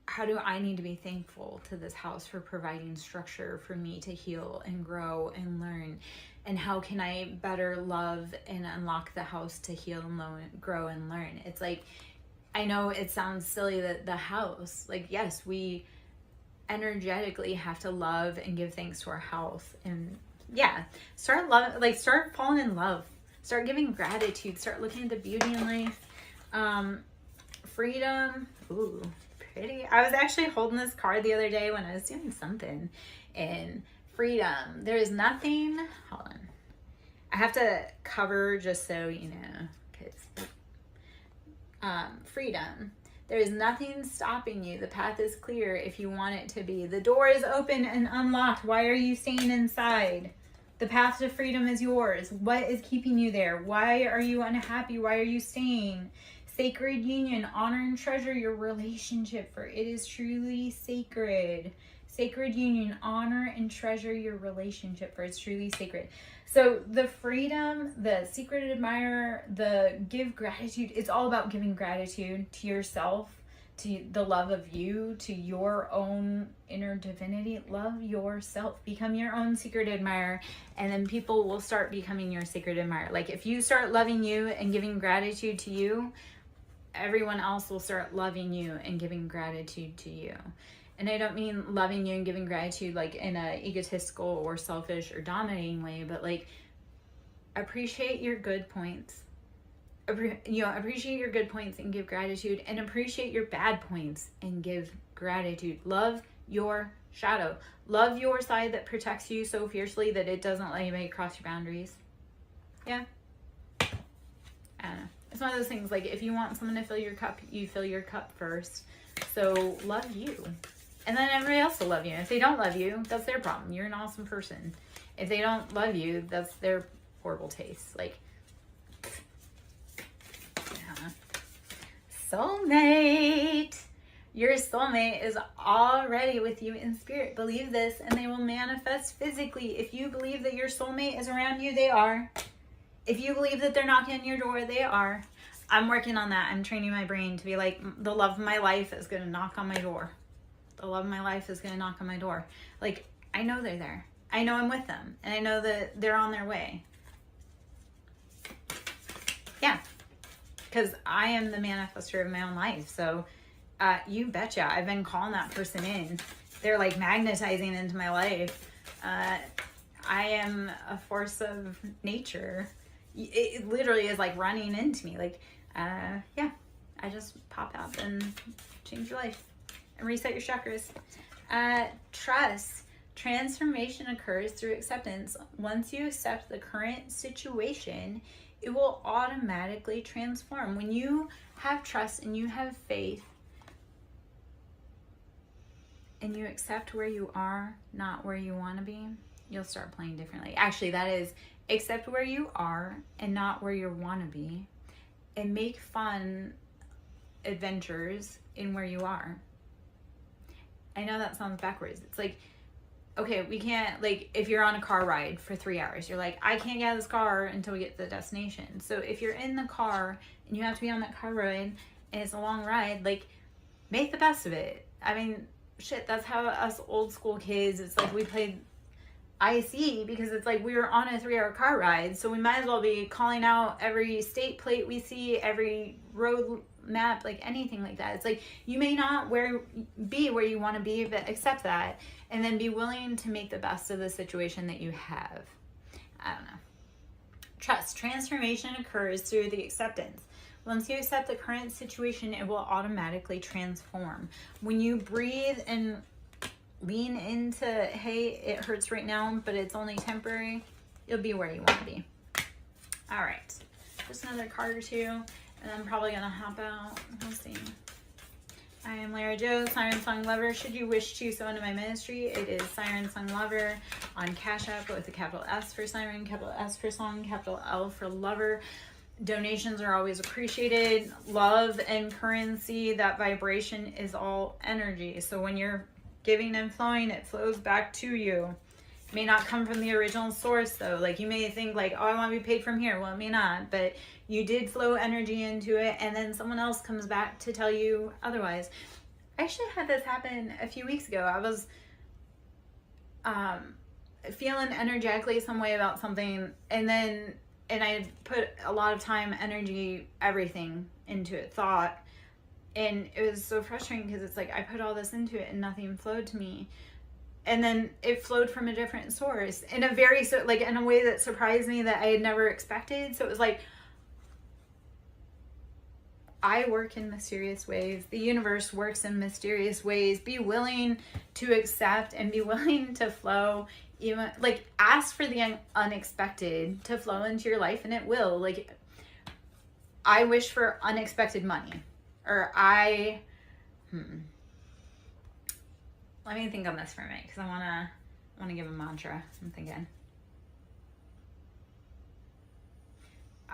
how do I need to be thankful to this house for providing structure for me to heal and grow and learn? And how can I better love and unlock the house to heal and grow and learn? It's like, I know it sounds silly that the house, like, yes, we energetically have to love and give thanks to our house. And yeah, start falling in love. Start giving gratitude. Start looking at the beauty in life. Freedom. Ooh, pretty. I was actually holding this card the other day when I was doing something. And freedom. There is nothing. Hold on. I have to cover just so you know, because freedom. There is nothing stopping you. The path is clear if you want it to be. The door is open and unlocked. Why are you staying inside? The path to freedom is yours. What is keeping you there? Why are you unhappy? Why are you staying? Sacred union. Honor and treasure your relationship, for it is truly sacred. Sacred union. Honor and treasure your relationship, for it's truly sacred. So the freedom, the secret admirer, the give gratitude, it's all about giving gratitude to yourself, to the love of you, to your own inner divinity. Love yourself. Become your own secret admirer, and then people will start becoming your secret admirer. Like if you start loving you and giving gratitude to you, everyone else will start loving you and giving gratitude to you. And I don't mean loving you and giving gratitude like in a egotistical or selfish or dominating way, but like appreciate your good points. Appreciate your good points and give gratitude, and appreciate your bad points and give gratitude. Love your shadow. Love your side that protects you so fiercely that it doesn't let anybody cross your boundaries. Yeah. I don't know. It's one of those things, like if you want someone to fill your cup, you fill your cup first. So love you. And then everybody else will love you. If they don't love you, that's their problem. You're an awesome person. If they don't love you, that's their horrible taste. Like, yeah. Soulmate. Your soulmate is already with you in spirit. Believe this, and they will manifest physically. If you believe that your soulmate is around you, they are. If you believe that they're knocking on your door, they are. I'm working on that. I'm training my brain to be like, the love of my life is going to knock on my door. The love of my life is going to knock on my door. Like, I know they're there. I know I'm with them. And I know that they're on their way. Yeah. Because I am the manifester of my own life. So, you betcha. I've been calling that person in. They're like magnetizing into my life. I am a force of nature. It literally is like running into me. Like, yeah. I just pop out and change your life. And reset your chakras. Trust. Transformation occurs through acceptance. Once you accept the current situation, it will automatically transform. When you have trust and you have faith and you accept where you are, not where you want to be, you'll start playing differently. Actually, that is, accept where you are and not where you want to be, and make fun adventures in where you are. I know that sounds backwards. It's like, okay, we can't, like, if you're on a car ride for 3 hours, you're like, I can't get out of this car until we get to the destination. So if you're in the car and you have to be on that car ride and it's a long ride, like, make the best of it. I mean, shit, that's how us old school kids, it's like we played IC because it's like we were on a 3-hour car ride. So we might as well be calling out every state plate we see, every road map, like anything like that. It's like you may not be where you want to be, but accept that, and then be willing to make the best of the situation that you have. I don't know. Trust. Transformation occurs through the acceptance. Once you accept the current situation, it will automatically transform. When you breathe and lean into, hey, it hurts right now, but it's only temporary, you'll be where you want to be. All right. Just another card or two. And I'm probably going to hop out. We'll see. I am Lara Joe, SirenSong Lover. Should you wish to sow into my ministry, it is SirenSong Lover on Cash App with a capital S for Siren, capital S for Song, capital L for Lover. Donations are always appreciated. Love and currency, that vibration is all energy. So when you're giving and flowing, it flows back to you. It may not come from the original source though. Like you may think like, oh, I want to be paid from here. Well, it may not, but you did flow energy into it, and then someone else comes back to tell you otherwise. I actually had this happen a few weeks ago. I was feeling energetically some way about something, and I had put a lot of time, energy, everything into it, thought, and it was so frustrating because it's like I put all this into it and nothing flowed to me. And then it flowed from a different source in a very, in a way that surprised me that I had never expected. So it was like, I work in mysterious ways. The universe works in mysterious ways. Be willing to accept and be willing to flow. Even like ask for the unexpected to flow into your life, and it will. Like I wish for unexpected money, or let me think on this for a minute, because I wanna give a mantra. I'm thinking.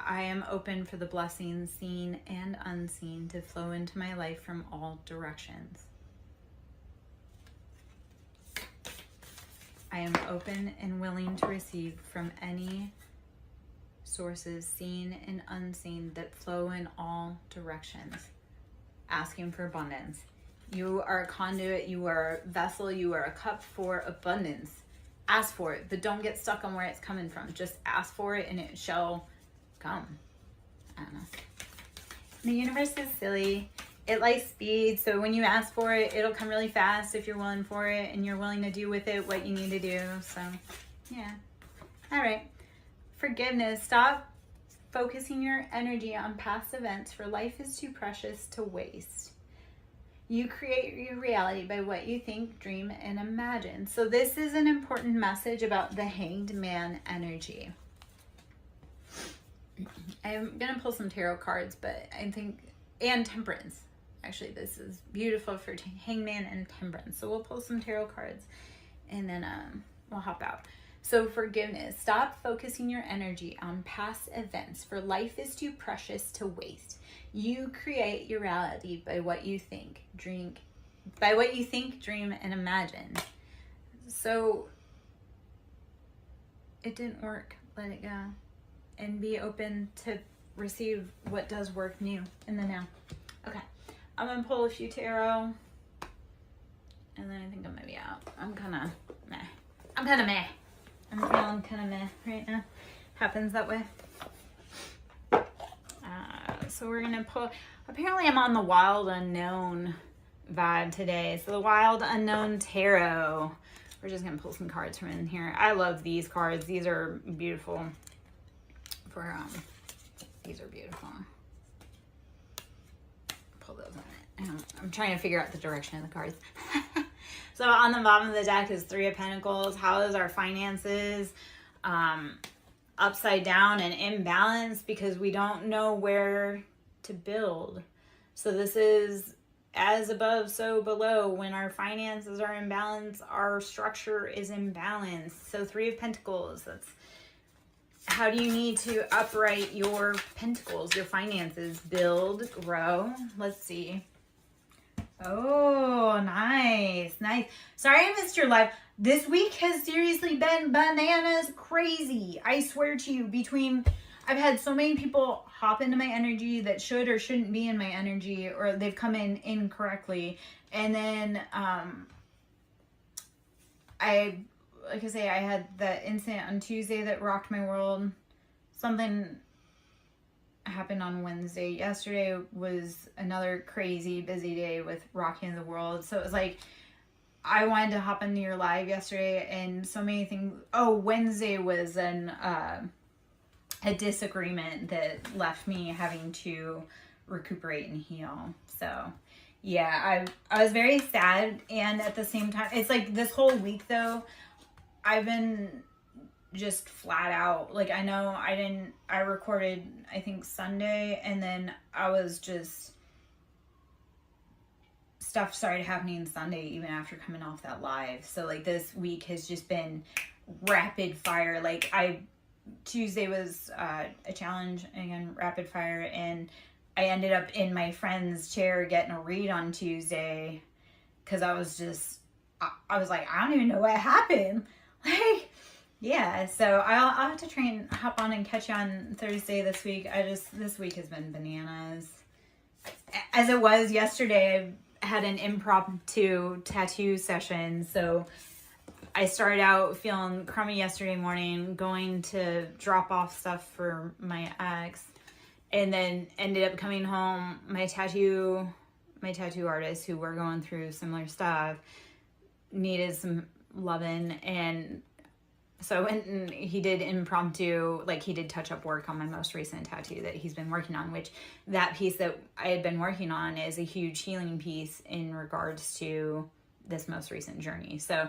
I am open for the blessings seen and unseen to flow into my life from all directions. I am open and willing to receive from any sources seen and unseen that flow in all directions. Asking for abundance. You are a conduit, you are a vessel, you are a cup for abundance. Ask for it, but don't get stuck on where it's coming from. Just ask for it and it shall come. I don't know. The universe is silly. It likes speed, so when you ask for it, it'll come really fast if you're willing for it and you're willing to do with it what you need to do. So, yeah. All right. Forgiveness. Stop focusing your energy on past events, for life is too precious to waste. You create your reality by what you think, dream, and imagine. So this is an important message about the Hanged Man energy. I'm going to pull some tarot cards, but I think, and Temperance. Actually, this is beautiful for Hangman and Temperance. So we'll pull some tarot cards and then we'll hop out. So forgiveness. Stop focusing your energy on past events, for life is too precious to waste. You create your reality by what you think, dream, and imagine. So it didn't work. Let it go. And be open to receive what does work new in the now. Okay. I'm going to pull a few tarot. And then I think I'm going to be out. I'm kind of meh. I'm feeling kind of meh right now. Happens that way. So we're going to pull. Apparently I'm on the Wild Unknown vibe today. So the Wild Unknown Tarot. We're just going to pull some cards from in here. I love these cards. These are beautiful. These are beautiful. Pull those in it. I'm trying to figure out the direction of the cards. So on the bottom of the deck is Three of Pentacles. How is our finances upside down and imbalanced because we don't know where to build. So this is as above, so below. When our finances are imbalanced, our structure is imbalanced. So Three of Pentacles, that's how do you need to upright your pentacles, your finances? Build, grow. Let's see. Oh, nice. Sorry I missed your live. This week has seriously been bananas crazy. I swear to you, I've had so many people hop into my energy that should or shouldn't be in my energy, or they've come in incorrectly. And then, like I say, I had that incident on Tuesday that rocked my world. Something happened on Wednesday. Yesterday was another crazy busy day with rocking the world. So it was like, I wanted to hop into your live yesterday and so many things. Oh, Wednesday was a disagreement that left me having to recuperate and heal. So yeah, I was very sad. And at the same time, it's like this whole week though, I've been just flat out. Like, I know I recorded, I think Sunday, and then I was just stuff started happening Sunday, even after coming off that live. So like this week has just been rapid fire. Like Tuesday was a challenge, again, rapid fire, and I ended up in my friend's chair getting a read on Tuesday because I was like, I don't even know what happened. Like, yeah, so I'll have to hop on and catch you on Thursday this week. This week has been bananas. As it was yesterday, I had an impromptu tattoo session, so I started out feeling crummy yesterday morning, going to drop off stuff for my ex, and then ended up coming home. My tattoo artist, who were going through similar stuff, needed some loving, and so I went and he did impromptu, like he did touch-up work on my most recent tattoo that he's been working on, which that piece that I had been working on is a huge healing piece in regards to this most recent journey. So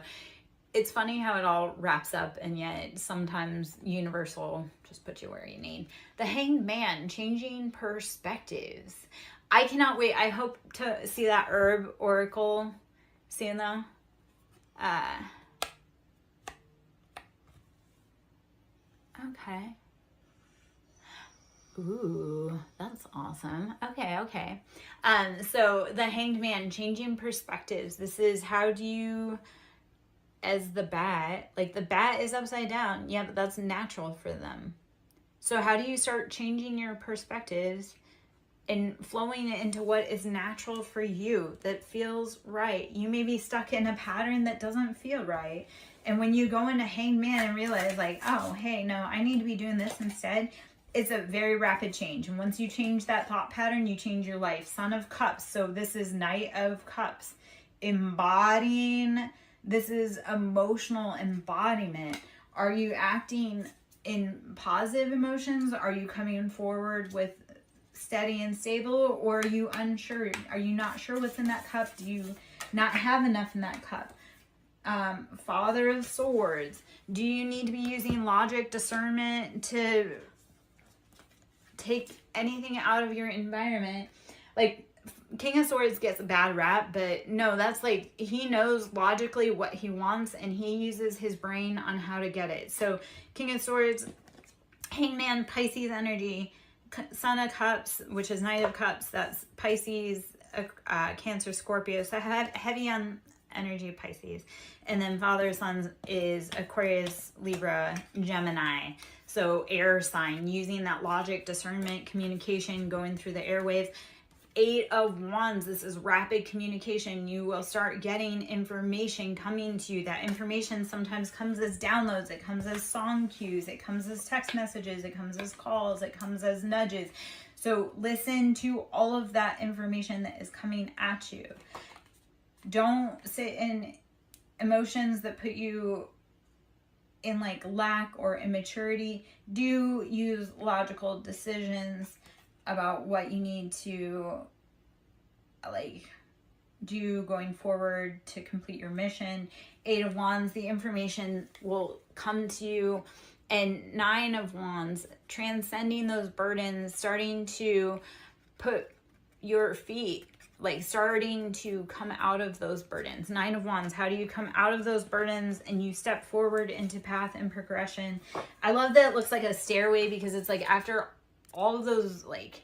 it's funny how it all wraps up, and yet sometimes universal just puts you where you need. The Hanged Man, changing perspectives. I cannot wait. I hope to see that herb oracle soon though. Okay. Ooh, that's awesome. Okay. So the Hanged Man, changing perspectives. This is how do you, as the bat, like the bat is upside down. Yeah, but that's natural for them. So how do you start changing your perspectives and flowing it into what is natural for you, that feels right? You may be stuck in a pattern that doesn't feel right. And when you go into Hanged Man and realize like, oh, hey, no, I need to be doing this instead, it's a very rapid change. And once you change that thought pattern, you change your life. Son of Cups. So this is Knight of Cups. Embodying, this is emotional embodiment. Are you acting in positive emotions? Are you coming forward with steady and stable? Or are you unsure? Are you not sure what's in that cup? Do you not have enough in that cup? Father of Swords. Do you need to be using logic, discernment to take anything out of your environment? Like King of Swords gets a bad rap, but no, that's like he knows logically what he wants and he uses his brain on how to get it. So King of Swords, Hanged Man, Pisces energy, Son of Cups, which is Knight of Cups, that's Pisces, Cancer, Scorpio, so heavy on energy of Pisces. And then Father Sons is Aquarius, Libra, Gemini. So air sign, using that logic, discernment, communication, going through the airwaves. 8 of Wands, this is rapid communication. You will start getting information coming to you. That information sometimes comes as downloads, it comes as song cues, it comes as text messages, it comes as calls, it comes as nudges. So listen to all of that information that is coming at you. Don't sit in emotions that put you in like lack or immaturity. Do use logical decisions about what you need to like do going forward to complete your mission. 8 of Wands, the information will come to you. And 9 of Wands, transcending those burdens, starting to put your feet, like starting to come out of those burdens. 9 of Wands, how do you come out of those burdens and you step forward into path and progression? I love that it looks like a stairway because it's like after all of those like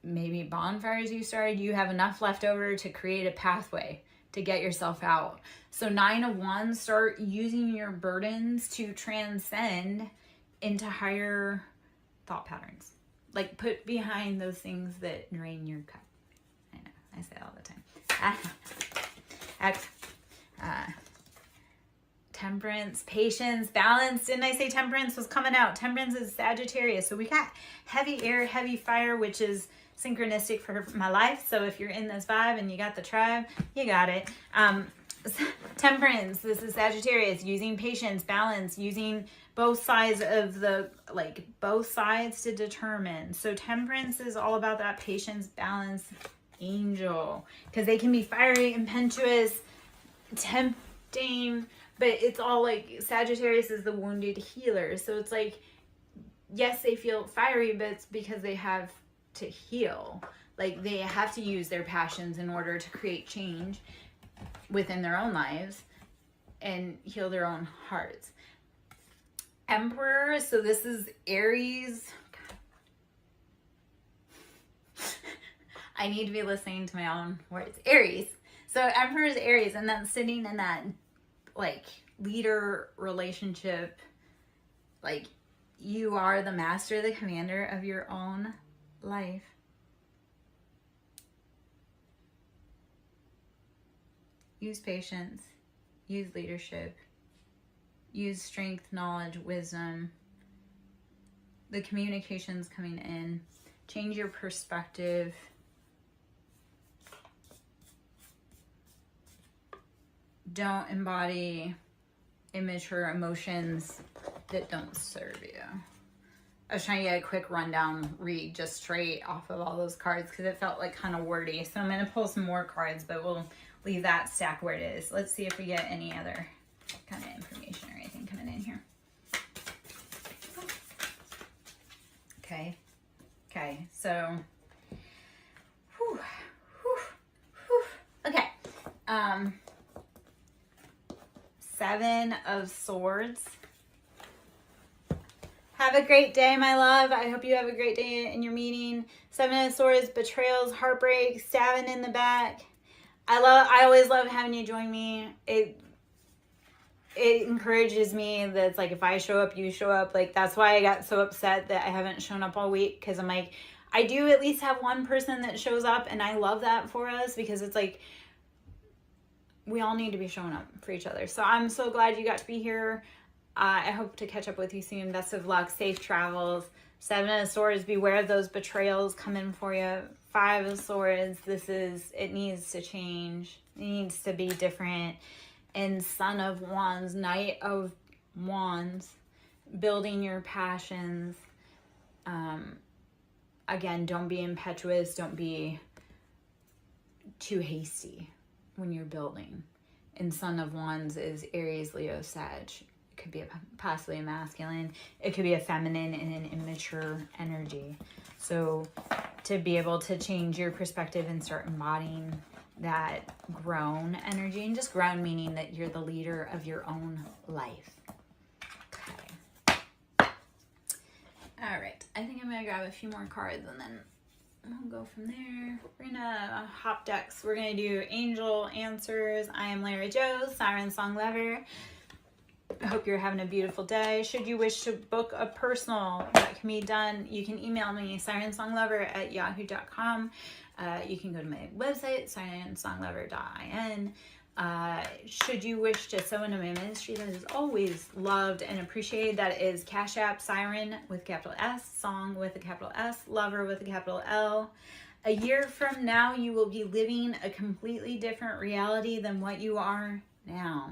maybe bonfires you started, you have enough left over to create a pathway to get yourself out. So 9 of Wands, start using your burdens to transcend into higher thought patterns. Like put behind those things that drain your cup. I know, I say it all the time. Temperance, patience, balance. Didn't I say temperance was coming out? Temperance is Sagittarius. So we got heavy air, heavy fire, which is synchronistic for my life. So if you're in this vibe and you got the tribe, you got it. Temperance, this is Sagittarius, using patience, balance, using both sides of the, like both sides to determine. So temperance is all about that patience, balance, angel, because they can be fiery, impetuous, tempting, but it's all like Sagittarius is the wounded healer. So it's like, yes, they feel fiery, but it's because they have to heal. Like, they have to use their passions in order to create change within their own lives and heal their own hearts. Emperor, so this is Aries. I need to be listening to my own words. Aries. So Emperor is Aries, and that's sitting in that, like, leader relationship. Like, you are the master, the commander of your own life. Use patience. Use leadership. Use strength, knowledge, wisdom. The communication's coming in. Change your perspective. Don't embody immature emotions that don't serve you. I was trying to get a quick rundown read just straight off of all those cards because it felt like kind of wordy. So I'm going to pull some more cards, but we'll leave that stack where it is. Let's see if we get any other kind of information or anything coming in here. Okay, so okay. 7 of Swords. Have a great day, my love. I hope you have a great day in your meeting. 7 of Swords, betrayals, heartbreak, stabbing in the back. I always love having you join me. It encourages me that it's like, if I show up, you show up. Like, that's why I got so upset that I haven't shown up all week, because I'm like, I do at least have one person that shows up, and I love that for us, because it's like, we all need to be showing up for each other. So I'm so glad you got to be here. I hope to catch up with you soon. Best of luck. Safe travels. 7 of Swords, beware of those betrayals coming for you. 5 of Swords, it needs to change. It needs to be different. And Son of Wands, Knight of Wands, building your passions. Again, don't be impetuous. Don't be too hasty when you're building. And Son of Wands is Aries, Leo, Sag. It could be possibly a masculine. It could be a feminine and an immature energy. So to be able to change your perspective and start embodying that grown energy, and just grown meaning that you're the leader of your own life. Okay. All right. I think I'm going to grab a few more cards and then we'll go from there. We're going to hop decks. We're going to do Angel Answers. I am Lara Joe, SirenSong Lover. I hope you're having a beautiful day. Should you wish to book a personal, that can be done. You can email me, sirensonglover@yahoo.com. You can go to my website, sirensonglover.in. Should you wish to sow into my ministry, that is always loved and appreciated. That is Cash App, Siren with capital S, Song with a capital S, Lover with a capital L. A year from now, you will be living a completely different reality than what you are now.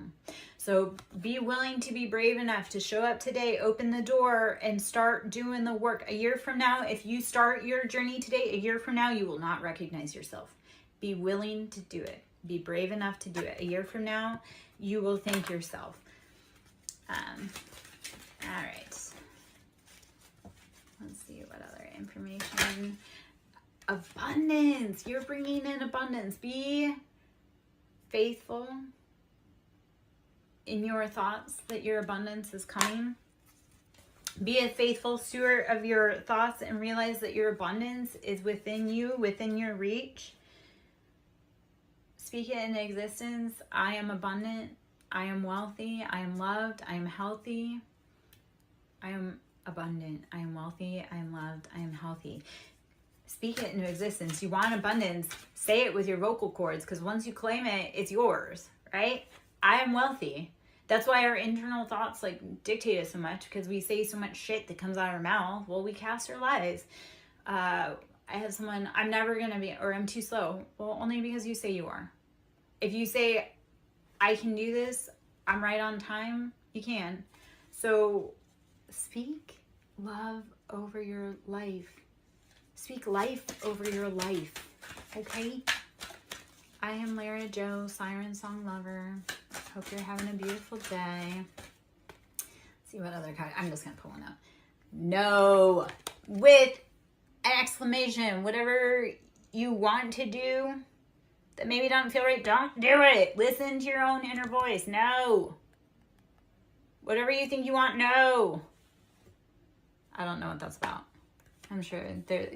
So be willing to be brave enough to show up today, open the door, and start doing the work. A year from now, if you start your journey today, a year from now, you will not recognize yourself. Be willing to do it. Be brave enough to do it. A year from now, you will thank yourself. All right. Let's see what other information. Abundance. You're bringing in abundance. Be faithful in your thoughts that your abundance is coming. Be a faithful steward of your thoughts and realize that your abundance is within you, within your reach. Speak it into existence. I am abundant. I am wealthy. I am loved. I am healthy. I am abundant. I am wealthy. I am loved. I am healthy. Speak it into existence. You want abundance, say it with your vocal cords, because once you claim it, it's yours, right? I am wealthy. That's why our internal thoughts like dictate us so much, because we say so much shit that comes out of our mouth. Well, we cast our lies. I had someone, I'm never going to be, or I'm too slow. Well, only because you say you are. If you say, I can do this, I'm right on time, you can. So speak love over your life. Speak life over your life, okay? I am Lara Joe, SirenSong Lover. Hope you're having a beautiful day. Let's see what other card. I'm just going to pull one out. No, with an exclamation, whatever you want to do that maybe don't feel right, don't do it. Listen to your own inner voice. No. Whatever you think you want, no. I don't know what that's about. I'm sure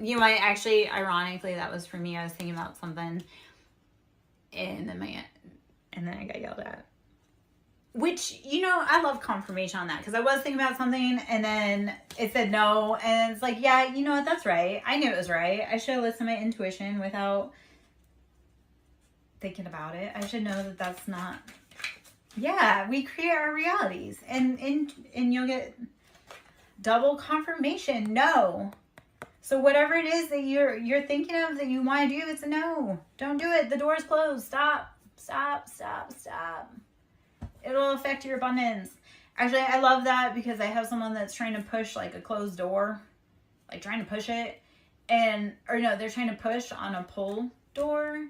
you might actually, ironically, that was for me. I was thinking about something and then I got yelled at. Which, I love confirmation on that, because I was thinking about something and then it said no, and it's like, yeah, you know what, that's right. I knew it was right. I should have listened to my intuition without thinking about it. I should know that that's not. Yeah, we create our realities, and you'll get double confirmation. No. So whatever it is that you're thinking of that you want to do, it's a no. Don't do it. The door's closed. Stop. Stop. Stop. Stop. It'll affect your abundance. Actually, I love that, because I have someone that's trying to push like a closed door, like trying to push it, they're trying to push on a pull door.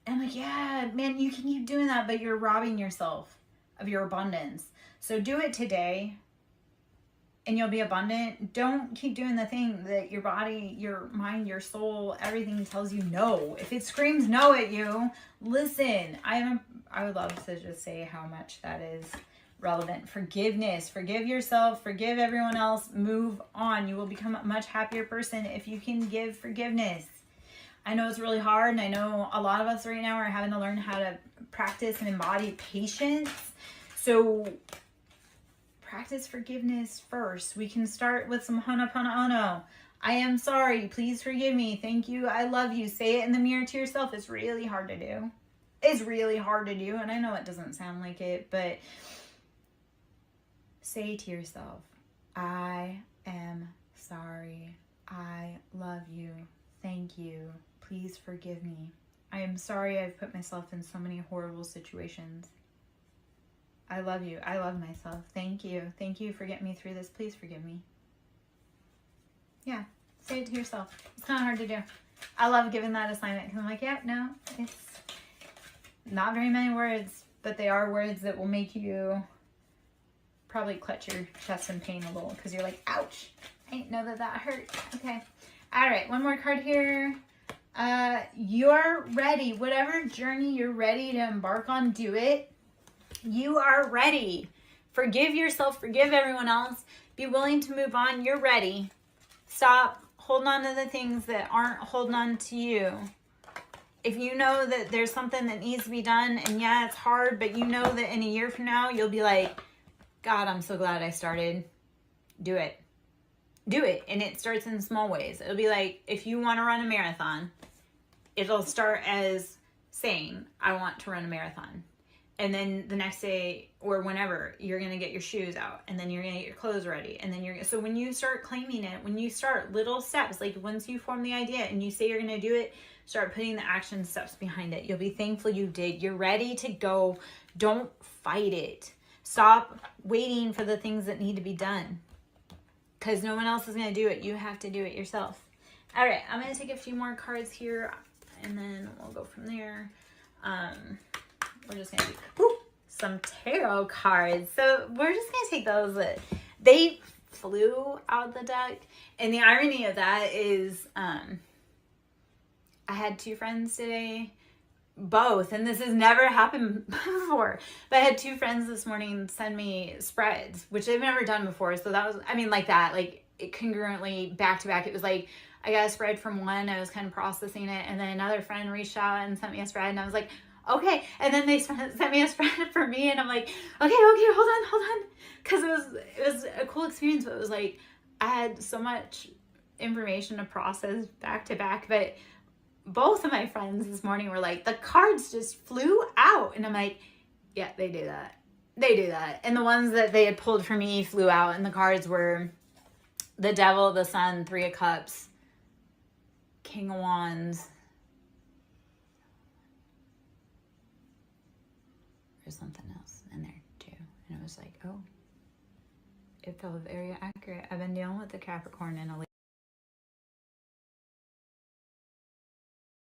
And I'm like, yeah, man, you can keep doing that, but you're robbing yourself of your abundance. So do it today and you'll be abundant. Don't keep doing the thing that your body, your mind, your soul, everything tells you no. If it screams no at you, listen. I would love to just say how much that is relevant. Forgiveness. Forgive yourself. Forgive everyone else. Move on. You will become a much happier person if you can give forgiveness. I know it's really hard, and I know a lot of us right now are having to learn how to practice and embody patience. So practice forgiveness first. We can start with some Ho'oponopono. I am sorry. Please forgive me. Thank you. I love you. Say it in the mirror to yourself. It's really hard to do. It's really hard to do, and I know it doesn't sound like it, but say to yourself, I am sorry. I love you. Thank you. Please forgive me. I am sorry I've put myself in so many horrible situations. I love you. I love myself. Thank you. Thank you for getting me through this. Please forgive me. Yeah. Say it to yourself. It's kind of hard to do. I love giving that assignment, because I'm like, yeah, no, it's not very many words, but they are words that will make you probably clutch your chest in pain a little, because you're like, ouch. I didn't know that hurt. Okay. All right. One more card here. You're ready. Whatever journey you're ready to embark on, do it. You are ready. Forgive yourself. Forgive everyone else. Be willing to move on. You're ready. Stop holding on to the things that aren't holding on to you. If you know that there's something that needs to be done, and yeah, it's hard, but you know that in a year from now, you'll be like, God, I'm so glad I started. Do it. Do it. And it starts in small ways. It'll be like, if you want to run a marathon, it'll start as saying, I want to run a marathon. And then the next day or whenever, you're going to get your shoes out, and then you're going to get your clothes ready. And then so when you start claiming it, when you start little steps, like once you form the idea and you say you're going to do it, start putting the action steps behind it. You'll be thankful you did. You're ready to go. Don't fight it. Stop waiting for the things that need to be done, because no one else is going to do it. You have to do it yourself. All right. I'm going to take a few more cards here, and then we'll go from there. We're just going to do some tarot cards. So we're just going to take those. They flew out the deck. And the irony of that is I had two friends today, both, and this has never happened before, but I had two friends this morning send me spreads, which they've never done before. So that was, like that, like it congruently back to back. It was like, I got a spread from one, I was kind of processing it, and then another friend reached out and sent me a spread, and I was like, okay. And then they sent me a spread for me, and I'm like, okay, hold on. Because it was a cool experience, but it was like, I had so much information to process back to back. But both of my friends this morning were like, the cards just flew out. And I'm like, yeah, they do that. They do that. And the ones that they had pulled for me flew out, and the cards were the Devil, the Sun, Three of Cups, King of Wands. There's something else in there too. And it was like, oh, it felt very accurate. I've been dealing with the Capricorn in a